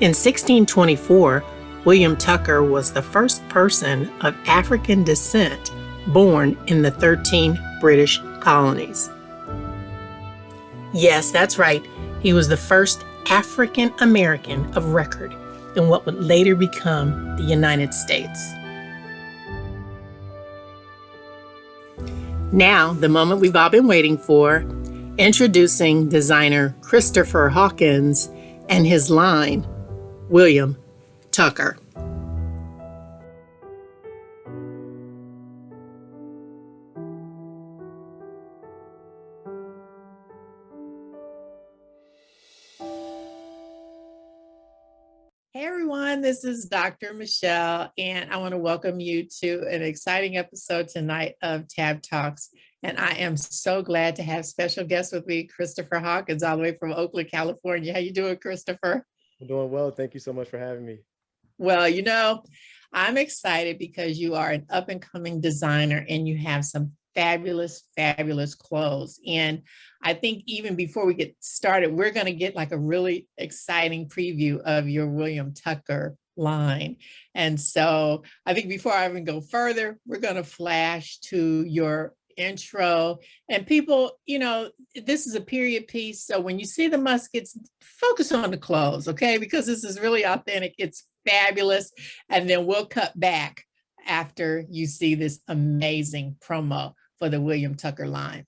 In 1624, William Tucker was the first person of African descent born in the 13 British colonies. Yes, that's right. He was the first African American of record in what would later become the United States. Now, the moment we've all been waiting for, introducing designer Christopher Hawkins and his line, William Tucker. Hey everyone, this is Dr. Michelle, and I want to welcome you to an exciting episode tonight of Tab Talks. And I am so glad to have special guest with me, Christopher Hawkins, all the way from Oakland, California. How you doing, Christopher? I'm doing well. Thank you so much for having me. Well, I'm excited because you are an up-and-coming designer and you have some fabulous, fabulous clothes. And I think even before we get started, we're going to get like a really exciting preview of your William Tucker line. And so I think before I even go further, we're going to flash to your intro. And people, this is a period piece. So when you see the muskets, focus on the clothes, okay? Because this is really authentic. It's fabulous. And then we'll cut back after you see this amazing promo for the William Tucker line.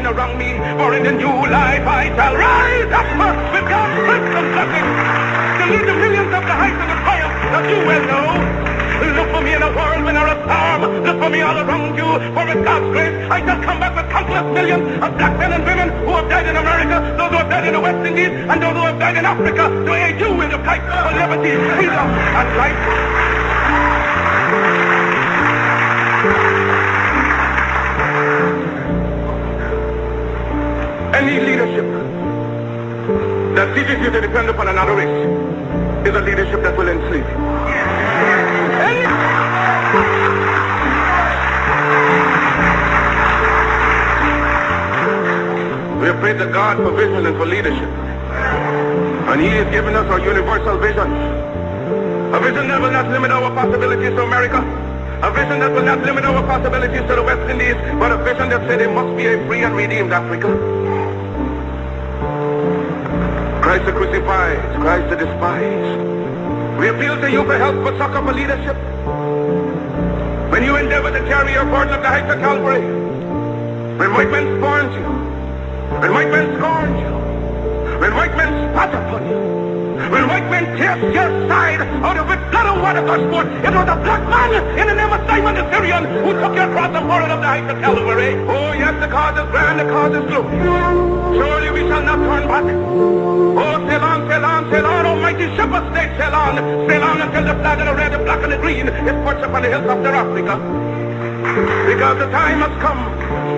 Around me, for in the new life I shall rise up with God's wisdom blessing to lead the millions up the heights of the triumph that you well know. Look for me in a whirlwind or a storm. Look for me all around you, for with God's grace I shall come back with countless millions of black men and women who have died in America, those who have died in the West Indies, and those who have died in Africa to aid you in the fight for liberty, freedom, and life. Any leadership that teaches you to depend upon another race is a leadership that will enslave you. We have prayed to God for vision and for leadership. And He has given us our universal vision. A vision that will not limit our possibilities to America. A vision that will not limit our possibilities to the West Indies, but a vision that said it must be a free and redeemed Africa. Christ the crucified, Christ the despised. We appeal to you for help, for succor, for leadership. When you endeavor to carry your burden up the heights of Calvary, when white men scorn you, when white men scorn you, when white men spat upon you, when white men pierced your side out of it blood and water got sport, it was a black man in the name of Simon the Syrian who took your cross and bore it up the heights of Calvary. Oh yes, the cause is grand, the cause is glorious. Surely we shall not turn back. Oh, sail on, almighty shepherd state, sail on until the flag of the red, the black, and the green is perched upon the hills of their Africa. Because the time has come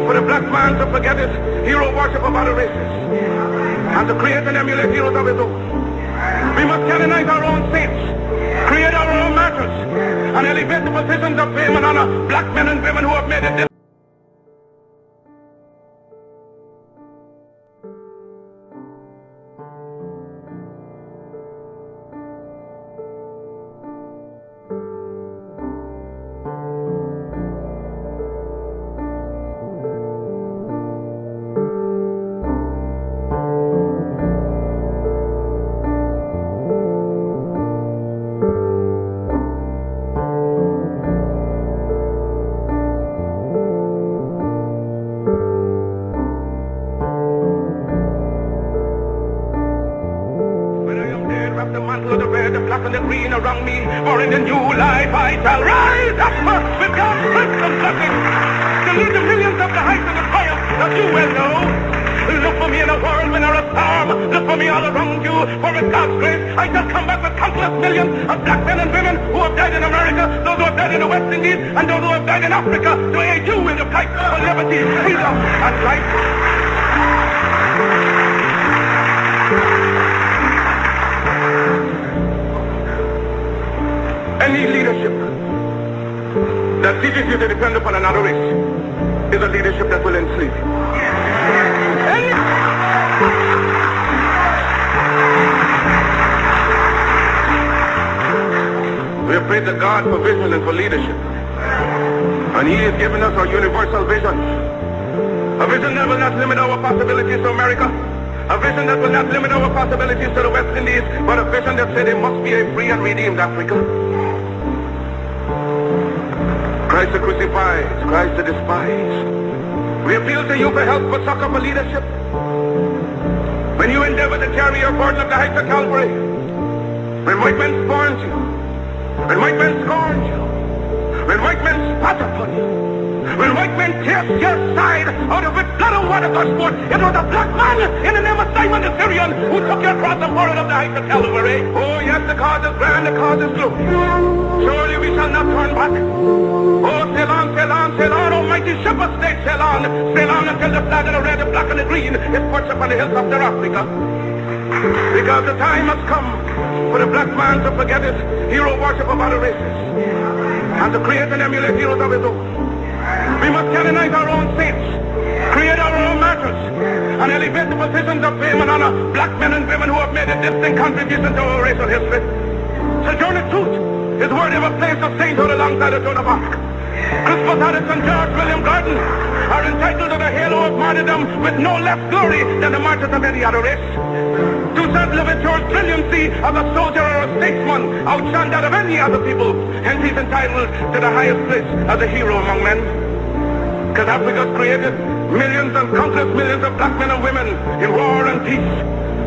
for the black man to forget his hero worship of other races and to create and emulate heroes of his own. We must canonize our own saints, create our own martyrs, and elevate the positions of fame and honor black men and women who have made it. grass and the green around me. For in the new life I shall rise up with God's strength and blessing to lead the millions up the heights of the triumph that you well know. Look for me in a whirlwind or a storm. Look for me all around you. For with God's grace, I shall come back with countless millions of black men and women who have died in America, those who have died in the West Indies, and those who have died in Africa to aid you in the fight for liberty, freedom, and life. Any leadership that teaches you to depend upon another race is a leadership that will enslave you. We have prayed to God for vision and for leadership. And He has given us our universal vision. A vision that will not limit our possibilities to America. A vision that will not limit our possibilities to the West Indies, but a vision that said there must be a free and redeemed Africa. Christ the crucified, Christ the despised. We appeal to you for help, for succor, for leadership. When you endeavor to carry your burden of the heights of Calvary, when white men scorned you, when white men scorned you, when white men spat upon you, when white men pierced your side out of which blood and water gushed forth, it was a black man in the name of Simon the Syrian who took your cross and bore it up the heights of Calvary. Oh yes, the cause is grand, the cause is glory. Surely we shall not turn back. Oh, sail on, almighty shepherd state, sail on until the flag of the red, the black and the green is perched upon the hilltops of Africa. Because the time has come for the black man to forget his hero worship of other races and to create and emulate heroes of his own. We must canonize our own saints, create our own martyrs, and elevate the positions of fame and honor black men and women who have made a distinct contribution to our racial history. Sojourner Truth is worthy of a place of sainthood alongside of Joan of Arc. Christopher Hawkins and George William Gordon are entitled to the halo of martyrdom with no less glory than the martyrs of any other race. Toussaint Louverture's brilliancy as a soldier or a statesman outshone that of any other people, hence he's entitled to the highest place as a hero among men. Because Africa's created millions and countless millions of black men and women in war and peace,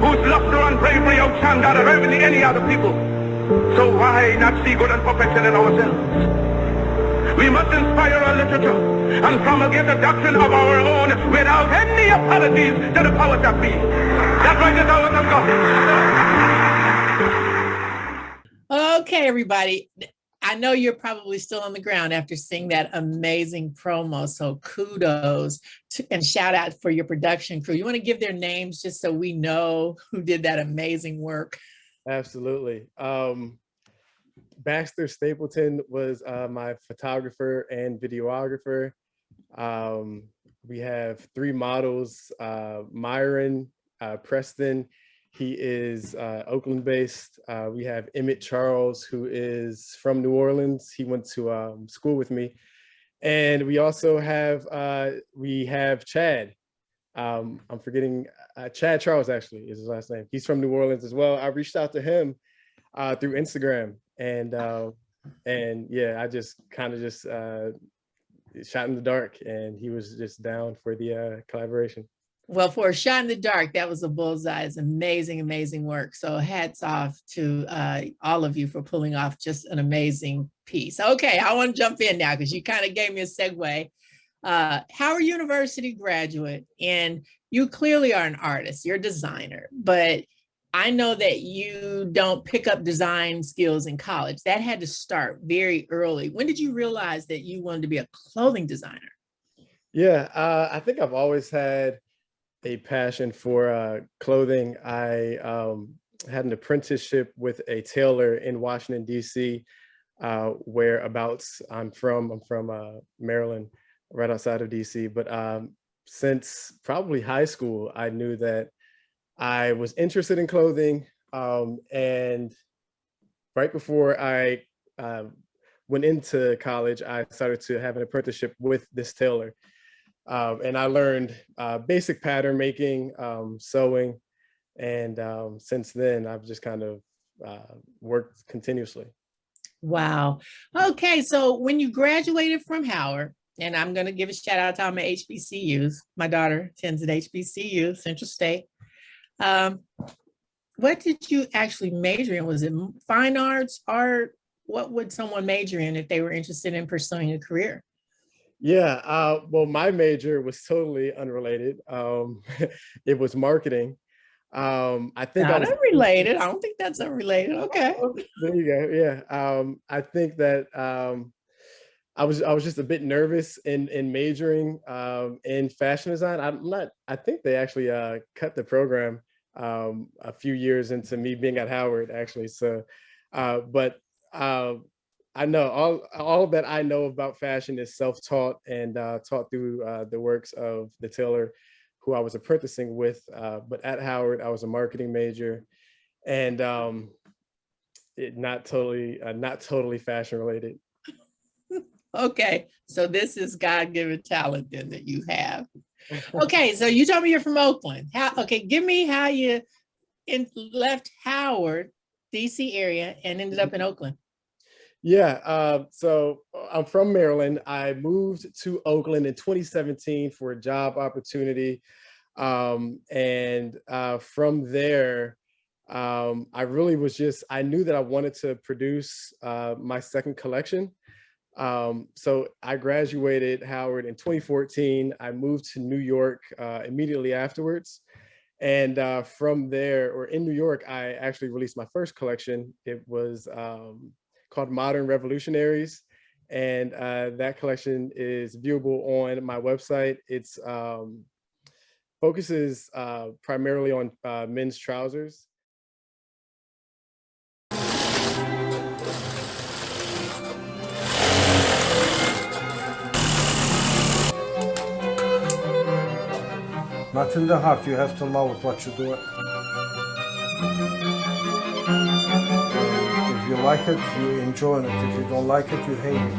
whose luster and bravery outshone that of any other people. So why not see good and perfection in ourselves? We must inspire our literature and promulgate the doctrine of our own without any apologies to the powers that be. That right is ours of God. Okay, everybody. I know you're probably still on the ground after seeing that amazing promo. So kudos and shout out for your production crew. You want to give their names just so we know who did that amazing work? Absolutely. Baxter Stapleton was my photographer and videographer. We have 3 models, Myron Preston, he is Oakland based. We have Emmett Charles, who is from New Orleans. He went to school with me. And we also have, Chad. I'm forgetting, Chad Charles actually is his last name. He's from New Orleans as well. I reached out to him through Instagram, and yeah, I just kind of shot in the dark, and he was just down for the collaboration. Well, for a shot in the dark, that was a bullseye. It's amazing, amazing work. So hats off to all of you for pulling off just an amazing piece. Okay, I want to jump in now because you kind of gave me a segue. Howard University graduate, and you clearly are an artist, you're a designer, but I know that you don't pick up design skills in college. That had to start very early. When did you realize that you wanted to be a clothing designer? Yeah, I think I've always had a passion for clothing. I had an apprenticeship with a tailor in Washington, D.C., whereabouts I'm from Maryland, right outside of D.C. But since probably high school, I knew that I was interested in clothing. And right before I went into college, I started to have an apprenticeship with this tailor. And I learned basic pattern making, sewing, and since then I've just kind of worked continuously. Wow. Okay, so when you graduated from Howard, and I'm going to give a shout out to all my HBCUs. My daughter attends at HBCU, Central State. what did you actually major in? Was it fine arts, art? What would someone major in if they were interested in pursuing a career? Yeah, well, my major was totally unrelated. It was marketing. I think I Not was, unrelated. I don't think that's unrelated. Okay. oh, there you go. Yeah. I think that I was just a bit nervous in majoring in fashion design. I think they actually cut the program a few years into me being at Howard, actually. So, but uh, I know all that I know about fashion is self-taught and taught through the works of the tailor who I was apprenticing with. But at Howard, I was a marketing major, and not totally fashion related. Okay. So this is God-given talent then that you have. Okay. So you told me you're from Oakland. Okay, give me how you left Howard, DC area, and ended up in Oakland. Yeah, so I'm from Maryland. I moved to Oakland in 2017 for a job opportunity. And from there, I really was I knew that I wanted to produce my second collection. So I graduated Howard in 2014. I moved to New York immediately afterwards. And from there, or in New York, I actually released my first collection. It was called Modern Revolutionaries. And that collection is viewable on my website. It's focuses primarily on men's trousers. Not in the heart, you have to love it, what you do. If you like it, you enjoy it. If you don't like it, you hate it.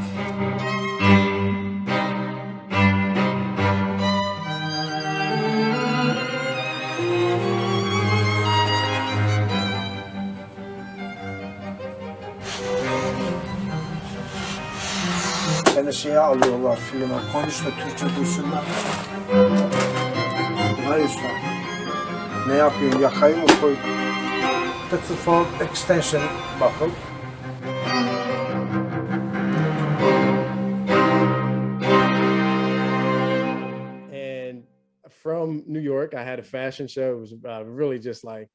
Seni şeye alıyorlar filme, konuş da Türkçe duysunlar. Hayır usta. Ne yapıyorsun? Yakayı mı koy? That's for extension buckle. And from New York, I had a fashion show. It was really just like,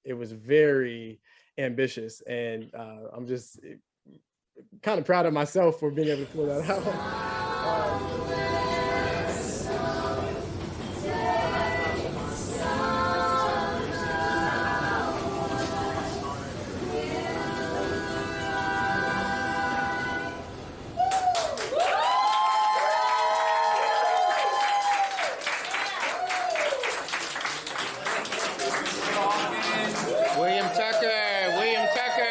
it was very ambitious. And I'm just kind of proud of myself for being able to pull that out. William Tucker, William Tucker.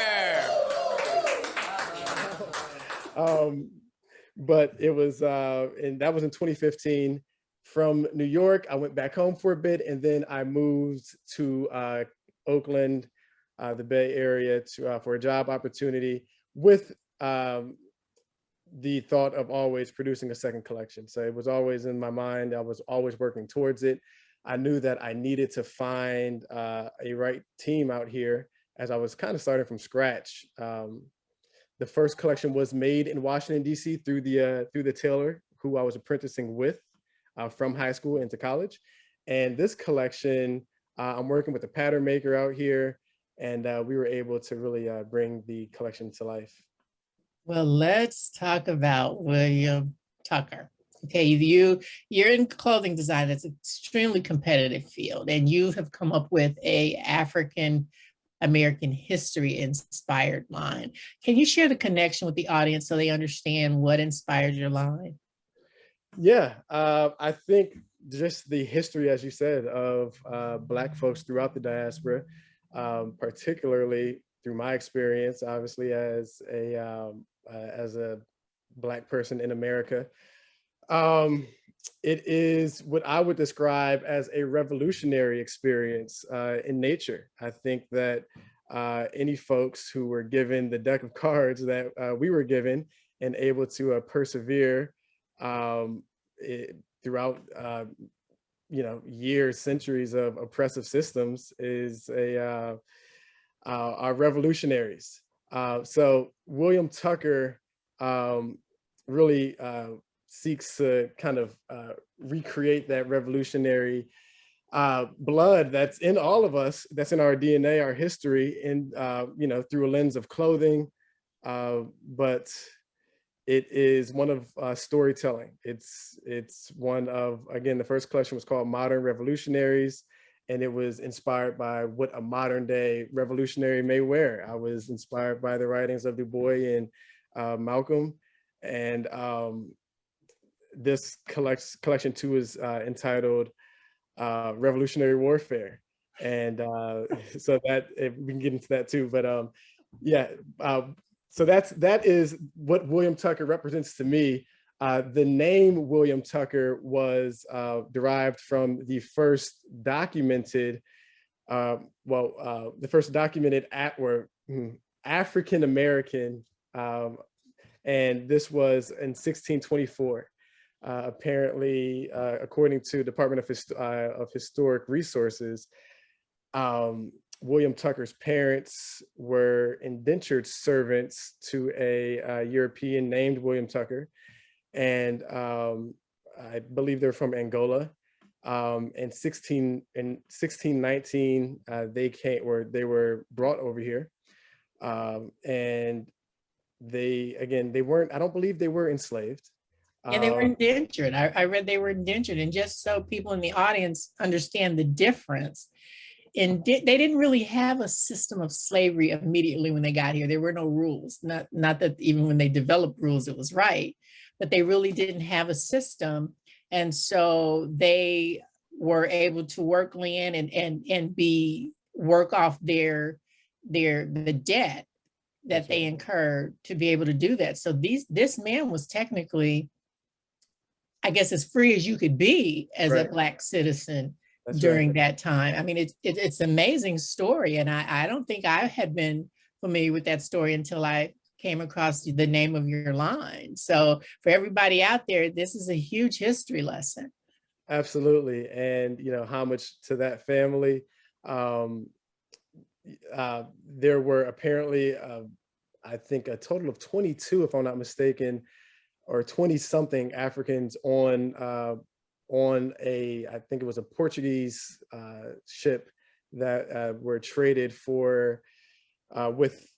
But it was, and that was in 2015. From New York, I went back home for a bit, and then I moved to Oakland, the Bay Area, for a job opportunity with the thought of always producing a second collection. So it was always in my mind. I was always working towards it. I knew that I needed to find a right team out here as I was kind of starting from scratch. The first collection was made in Washington, D.C. through the tailor who I was apprenticing with from high school into college. And this collection, I'm working with a pattern maker out here, and we were able to really bring the collection to life. Well, let's talk about William Tucker. Okay, you're in clothing design. It's an extremely competitive field, and you have come up with a African American history inspired line. Can you share the connection with the audience so they understand what inspired your line? Yeah, I think just the history, as you said, of Black folks throughout the diaspora, particularly through my experience, obviously as a Black person in America. It is what I would describe as a revolutionary experience in nature. I think that any folks who were given the deck of cards that we were given and able to persevere throughout years, centuries of oppressive systems is are revolutionaries. So William Tucker really seeks to kind of recreate that revolutionary blood that's in all of us, that's in our DNA, our history, and through a lens of clothing. But it is one of storytelling. It's one of, again, the first collection was called Modern Revolutionaries, and it was inspired by what a modern day revolutionary may wear. I was inspired by the writings of Du Bois and Malcolm, and this collection too is entitled Revolutionary Warfare, and so that we can get into that too. But so that is what William Tucker represents to me. The name William Tucker was derived from the first documented, African American, and this was in 1624. Apparently, according to Department of Historic Resources, William Tucker's parents were indentured servants to a European named William Tucker, and I believe they're from Angola. In 1619, they were brought over here, and they weren't. I don't believe they were enslaved. Yeah, they were indentured. I read they were indentured, and just so people in the audience understand the difference. And they didn't really have a system of slavery immediately when they got here. There were no rules. Not that even when they developed rules, it was right, but they really didn't have a system. And so they were able to work land and work off the debt that they incurred to be able to do that. So this man was technically, I guess, as free as you could be as a Black citizen. That's during that time. I mean, it's an amazing story. And I don't think I had been familiar with that story until I came across the name of your line. So for everybody out there, this is a huge history lesson. Absolutely. And, homage to that family. There were apparently, I think, a total of 22, if I'm not mistaken, or 20 something Africans on I think it was a Portuguese ship that were traded for with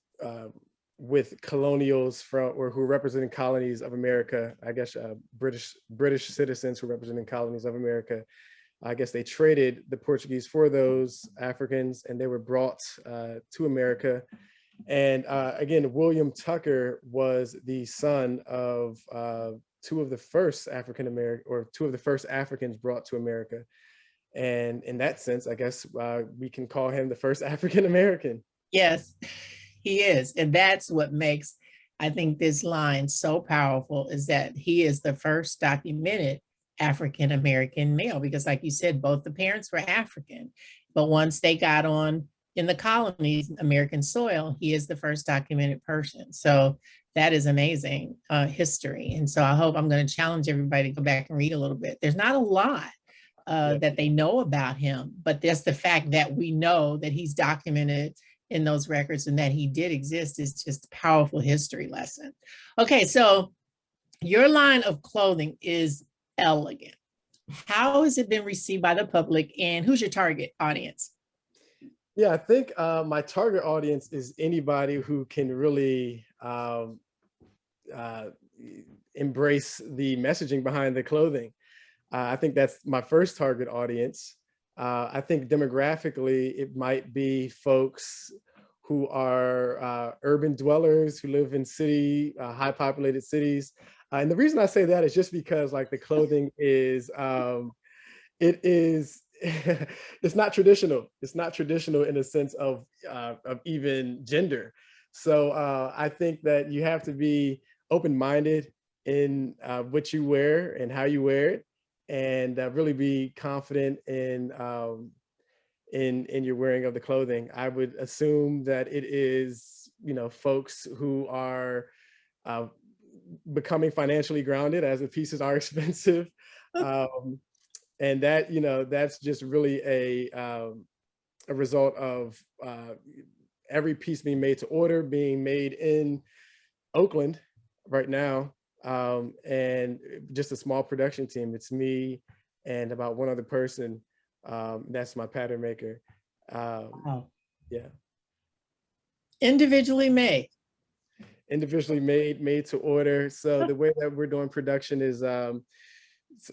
colonials who were representing colonies of America. I guess British citizens who were representing colonies of America. I guess they traded the Portuguese for those Africans, and they were brought to America. And again, William Tucker was the son of two of the first Africans brought to America. And in that sense, I guess we can call him the first African American. Yes, he is. And that's what makes, I think, this line so powerful, is that he is the first documented African American male, because like you said, both the parents were African, but once they got on in the colonies, American soil, he is the first documented person. So that is amazing history. And so I'm going to challenge everybody to go back and read a little bit. There's not a lot that they know about him, but that's the fact that we know that he's documented in those records and that he did exist is just a powerful history lesson. Okay, so your line of clothing is elegant. How has it been received by the public, and who's your target audience? Yeah, I think my target audience is anybody who can really embrace the messaging behind the clothing. I think that's my first target audience. I think demographically, it might be folks who are urban dwellers who live in high populated cities. And the reason I say that is just because the clothing is, it's not traditional. It's not traditional in the sense of even gender. So I think that you have to be open-minded in what you wear and how you wear it, and really be confident in your wearing of the clothing. I would assume that it is, folks who are becoming financially grounded, as the pieces are expensive. And that, that's just really a result of every piece being made to order, being made in Oakland right now, and just a small production team. It's me and about one other person. That's my pattern maker. Wow. Yeah. Individually made. Individually made to order. So the way that we're doing production is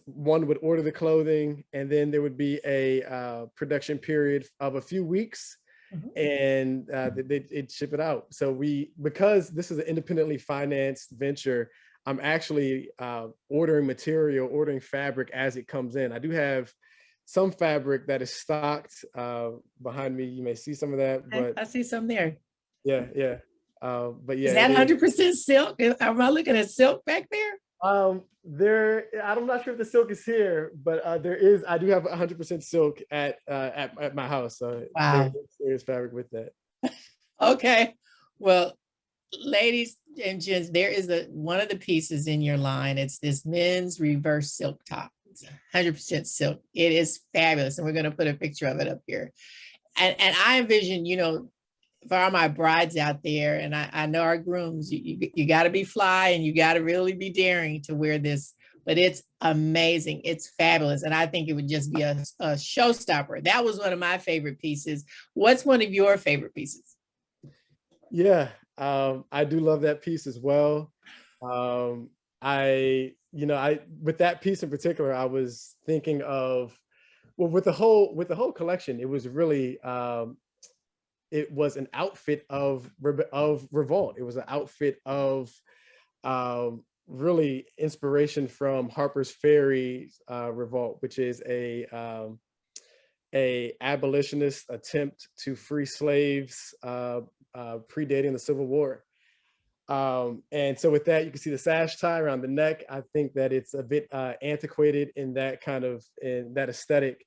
one would order the clothing, and then there would be a production period of a few weeks, and they'd ship it out. So because this is an independently financed venture, I'm actually ordering ordering fabric as it comes in. I do have some fabric that is stocked behind me. You may see some of that, but I see some there. Yeah. But yeah, is that 100% silk? Am I looking at silk back there? I'm not sure if the silk is here, but I do have 100% silk at my house. So wow. There's fabric with that. Okay. Well, ladies and gents, there is one of the pieces in your line. It's this men's reverse silk top. It's 100% silk. It is fabulous. And we're going to put a picture of it up here. And I envision, for all my brides out there, and I know our grooms, you got to be fly and you got to really be daring to wear this, but it's amazing. It's fabulous. And I think it would just be a showstopper. That was one of my favorite pieces. What's one of your favorite pieces? Yeah, I do love that piece as well. With that piece in particular, I was thinking of, well, with the whole collection, it was really, it was an outfit of revolt. It was an outfit of really inspiration from Harper's Ferry revolt, which is a abolitionist attempt to free slaves predating the Civil War. And so with that, you can see the sash tie around the neck. I think that it's a bit antiquated in that aesthetic.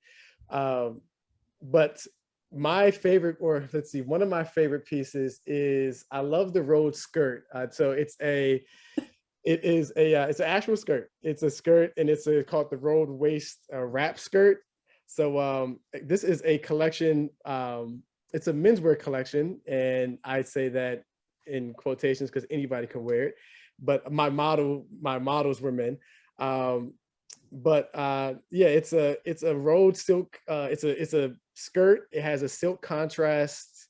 But my favorite, one of my favorite pieces is, I love the Rhodes skirt. So it's an actual skirt. It's a skirt, and it's called the Rhodes waist wrap skirt. So this is a collection. It's a menswear collection, and I say that in quotations because anybody can wear it. But my models were men. It's a Rhodes silk. It's a skirt. It has a silk contrast.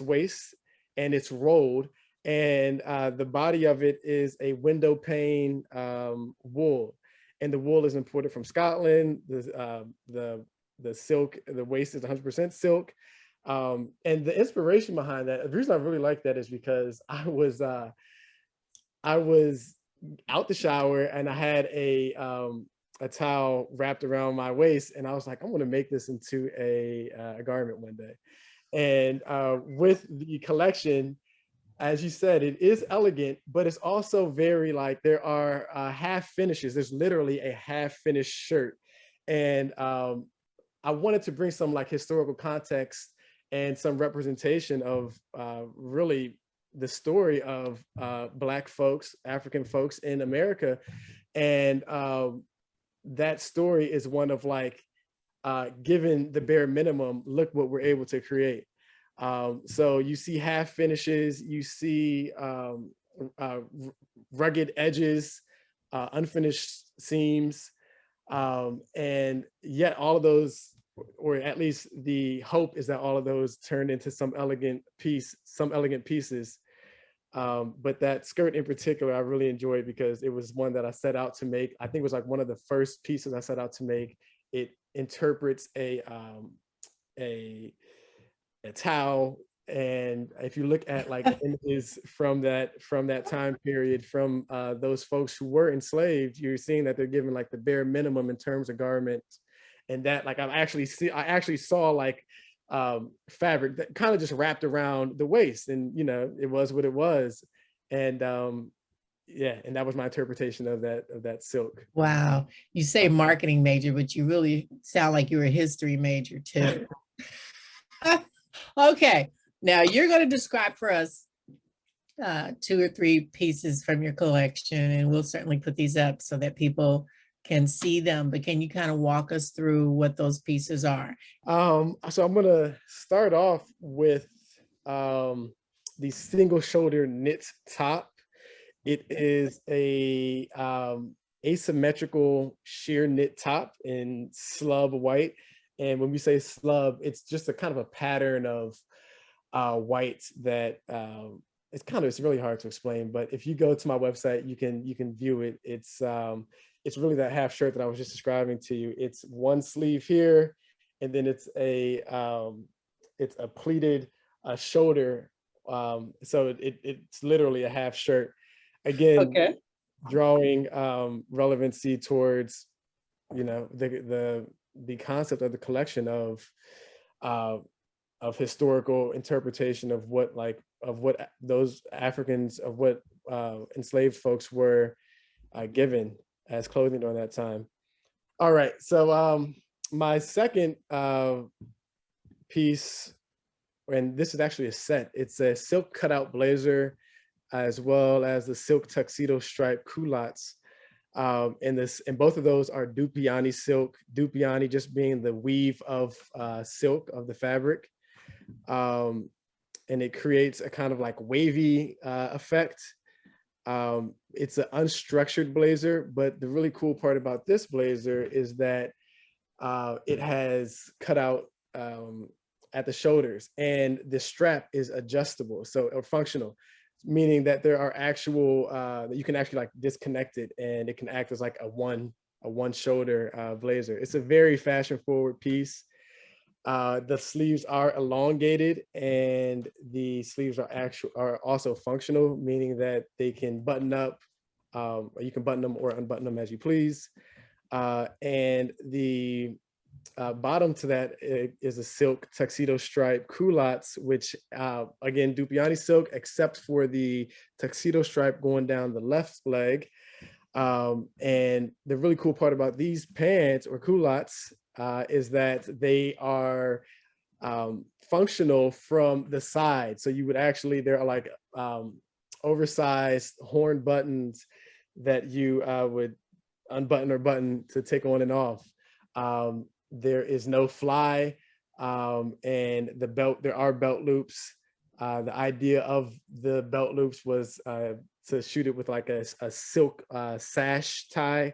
Waist, and it's rolled. And the body of it is a window pane wool, and the wool is imported from Scotland. The silk, the waist is 100% silk. And the inspiration behind that, the reason I really like that is because I was out the shower and I had a towel wrapped around my waist, and I was like, I want to make this into a garment one day. And with the collection, as you said, it is elegant, but it's also very there are half finishes. There's literally a half finished shirt. And I wanted to bring some historical context and some representation of really the story of Black folks, African folks in America. And that story is one of given the bare minimum, look what we're able to create. So you see half finishes, you see rugged edges, unfinished seams, and yet all of those, or at least the hope is that all of those turn into some elegant pieces. But that skirt in particular, I really enjoyed because it was one that I set out to make. I think it was one of the first pieces I set out to make. It interprets a towel, and if you look at images from that time period, from those folks who were enslaved, you're seeing that they're given the bare minimum in terms of garments. And that I actually saw fabric that kind of just wrapped around the waist, and it was what it was. And and that was my interpretation of that silk. Wow. You say marketing major, but you really sound like you're a history major too. Okay, now you're going to describe for us 2 or 3 pieces from your collection, and we'll certainly put these up so that people can see them, but can you kind of walk us through what those pieces are? So I'm gonna start off with the single shoulder knit top. It is a asymmetrical sheer knit top in slub white. And when we say slub, it's just a kind of a pattern of white that it's really hard to explain. But if you go to my website, you can view it. It's really that half shirt that I was just describing to you. It's one sleeve here, and then it's a pleated shoulder. So it's literally a half shirt. Again, Okay. drawing relevancy towards, the concept of the collection of historical interpretation of what those Africans, of what enslaved folks were given as clothing during that time. All right, so my second piece, and this is actually a set. It's a silk cutout blazer, as well as the silk tuxedo stripe culottes. And both of those are Dupiani silk. Dupiani just being the weave of silk of the fabric. And it creates a kind of like wavy effect. It's an unstructured blazer, but the really cool part about this blazer is that it has cutout at the shoulders, and the strap is adjustable, or functional, meaning that there are actual that you can actually like disconnect it, and it can act as like a one shoulder blazer. It's a very fashion forward piece. The sleeves are elongated, and the sleeves are also functional, meaning that they can button up, or you can button them or unbutton them as you please. And the bottom to that is a silk tuxedo stripe culottes, which again, Dupiani silk, except for the tuxedo stripe going down the left leg. And the really cool part about these pants or culottes is that they are functional from the side. So you would actually, there are like oversized horn buttons that you would unbutton or button to take on and off. There is no fly, and the belt, there are belt loops. The idea of the belt loops was to shoot it with like a silk sash tie.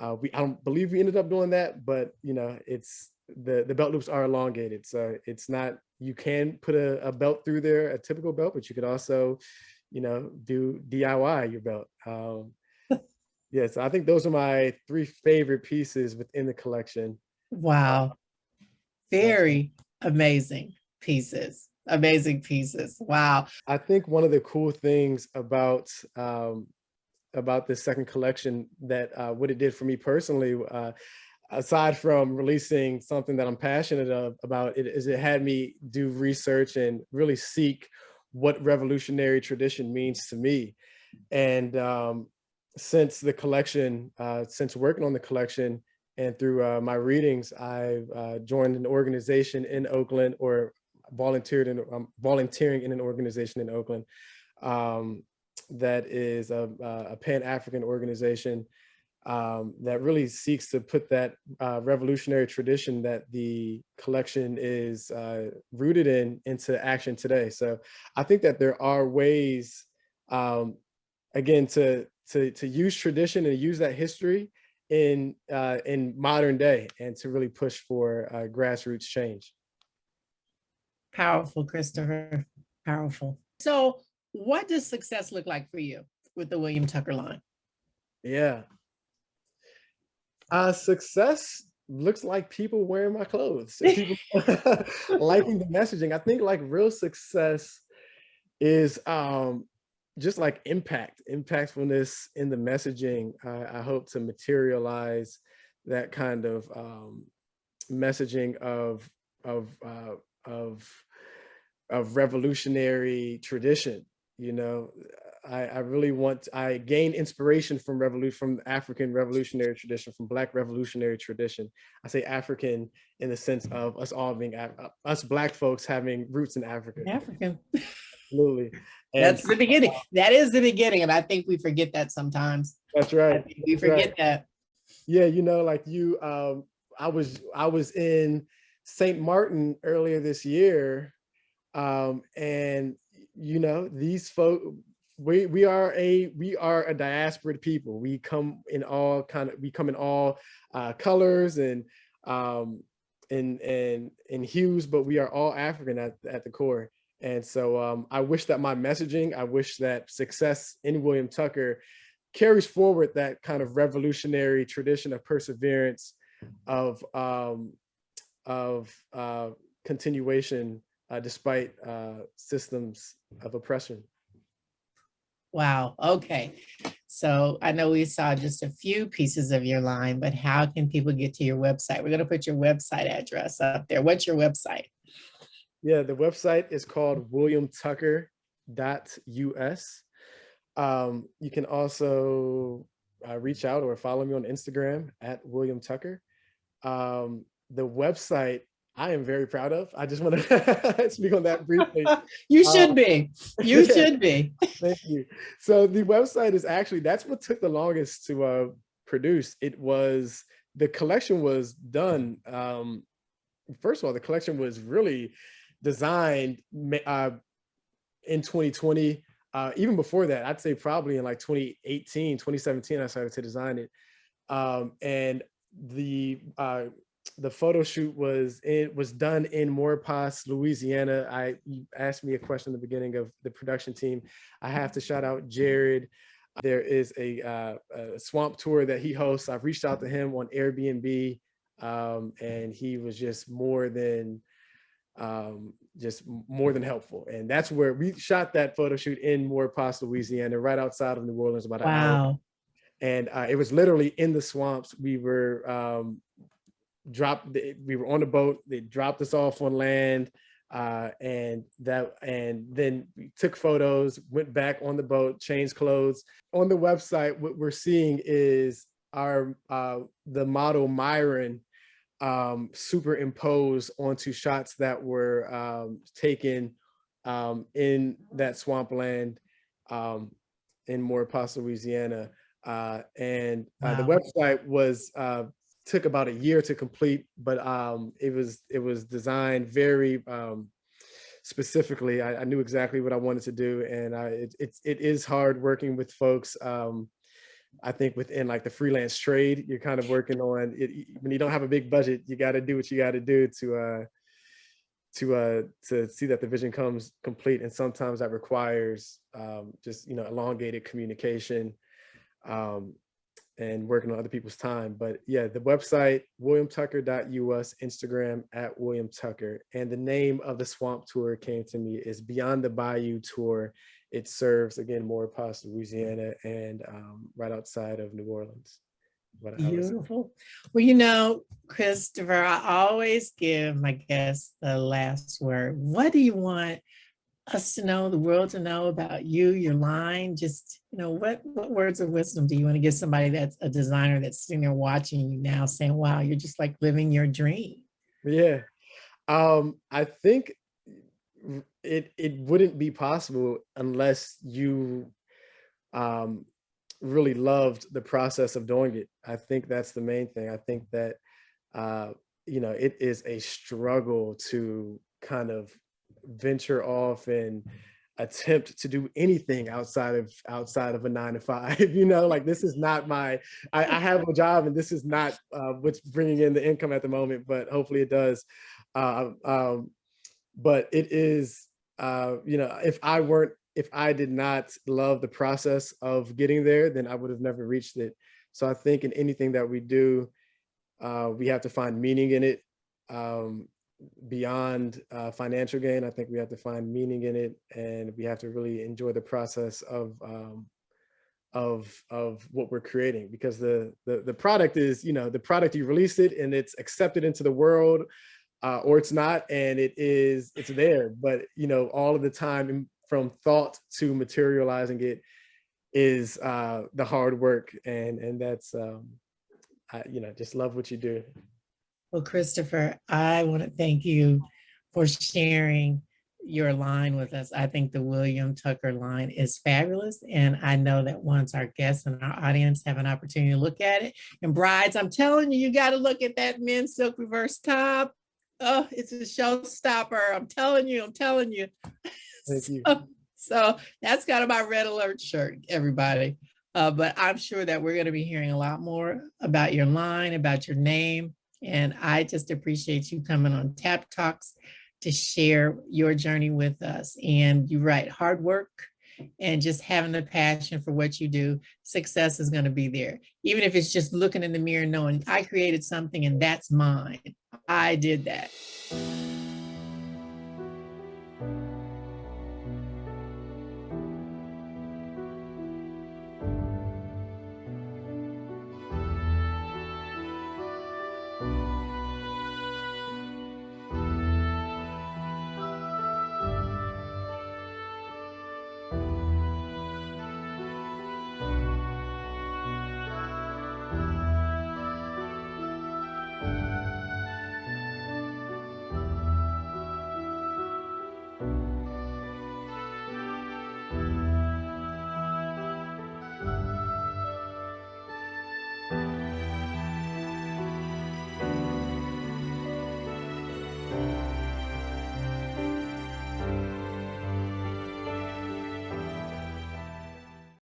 I don't believe we ended up doing that, but it's the belt loops are elongated, so it's not, you can put a belt through there, a typical belt, but you could also do DIY your belt. Yeah, so I think those are my three favorite pieces within the collection. Wow. Very amazing pieces. Amazing pieces. Wow. I think one of the cool things about this second collection, that what it did for me personally, aside from releasing something that I'm passionate about, it had me do research and really seek what revolutionary tradition means to me. And since the collection, since working on the collection and through my readings, I've joined an organization in Oakland, or volunteering in an organization in Oakland that is a Pan-African organization that really seeks to put that revolutionary tradition that the collection is rooted in into action today. So I think that there are ways, again, to use tradition and use that history in modern day, and to really push for grassroots change. Powerful, Christopher. Powerful. So what does success look like for you with the William Tucker line? Yeah. Success looks like people wearing my clothes, people liking the messaging. I think like real success is just like impactfulness in the messaging. I hope to materialize that kind of messaging of revolutionary tradition. I really I gain inspiration from African revolutionary tradition, from Black revolutionary tradition. I say African in the sense of us all being us Black folks having roots in Africa. African. Absolutely. And that's the beginning. That is the beginning, and I think we forget that sometimes. That's right. We forget that. Yeah, like I was in St. Martin earlier this year, and these folk, we are a diasporic people. We come in all colors and in hues, but we are all African at the core. And so I wish that I wish that success in William Tucker carries forward that kind of revolutionary tradition of perseverance, of continuation, despite systems of oppression. Wow. Okay. So I know we saw just a few pieces of your line, but how can people get to your website? We're going to put your website address up there. What's your website? Yeah, the website is called williamtucker.us. You can also reach out or follow me on Instagram at William Tucker. The website I am very proud of. I just want to speak on that briefly. You should be. You should be. Thank you. So the website is actually, that's what took the longest to produce. The collection was done. First of all, the collection was really designed in 2020. Even before that, I'd say probably in like 2018, 2017, I started to design it. And the photo shoot was done in Maurepas, Louisiana. You asked me a question at the beginning of the production team. I have to shout out Jared. There is a swamp tour that he hosts. I've reached out to him on Airbnb, and he was just more than helpful. And that's where we shot that photo shoot, in Maurepas, Louisiana, right outside of New Orleans, about an hour. And it was literally in the swamps. We were we were on the boat. They dropped us off on land, and then we took photos, went back on the boat, changed clothes. On the website, what we're seeing is the model Myron superimposed onto shots that were taken in that swampland in Maurepas, Louisiana. The website took about a year to complete, but it was designed very specifically. I knew exactly what I wanted to do, and it is hard working with folks. I think within like the freelance trade, you're kind of working on it when you don't have a big budget. You got to do what you got to do to see that the vision comes complete, and sometimes that requires just elongated communication. And working on other people's time. But yeah, the website, williamtucker.us, Instagram at William Tucker. And the name of the swamp tour came to me is Beyond the Bayou Tour. It serves, again, Maurepas, Louisiana, and right outside of New Orleans. Beautiful. Well, Christopher, I always give my guests the last word. What do you want us to know, the world to know about you, your line? Just, what words of wisdom do you want to give somebody that's a designer that's sitting there watching you now saying, wow, you're just like living your dream? Yeah. I think it wouldn't be possible unless you really loved the process of doing it. I think that's the main thing. I think that, it is a struggle to kind of venture off and attempt to do anything outside of a 9-to-5. Like, this is not I have a job, and this is not what's bringing in the income at the moment, but hopefully it does. But it is, if I did not love the process of getting there, then I would have never reached it. So I think in anything that we do, we have to find meaning in it. Beyond financial gain, I think we have to find meaning in it, and we have to really enjoy the process of what we're creating, because the product is, the product, you release it and it's accepted into the world, or it's not, and it's there. But all of the time from thought to materializing it is the hard work, and that's just love what you do. Well, Christopher, I want to thank you for sharing your line with us. I think the William Tucker line is fabulous. And I know that once our guests and our audience have an opportunity to look at it, and brides, I'm telling you, you got to look at that men's silk reverse top. Oh, it's a showstopper. I'm telling you, I'm telling you. Thank you. So that's kind of my red alert shirt, everybody. But I'm sure that we're going to be hearing a lot more about your line, about your name. And I just appreciate you coming on Tap Talks to share your journey with us. And you're right, hard work and just having the passion for what you do, success is going to be there. Even if it's just looking in the mirror knowing I created something and that's mine. I did that.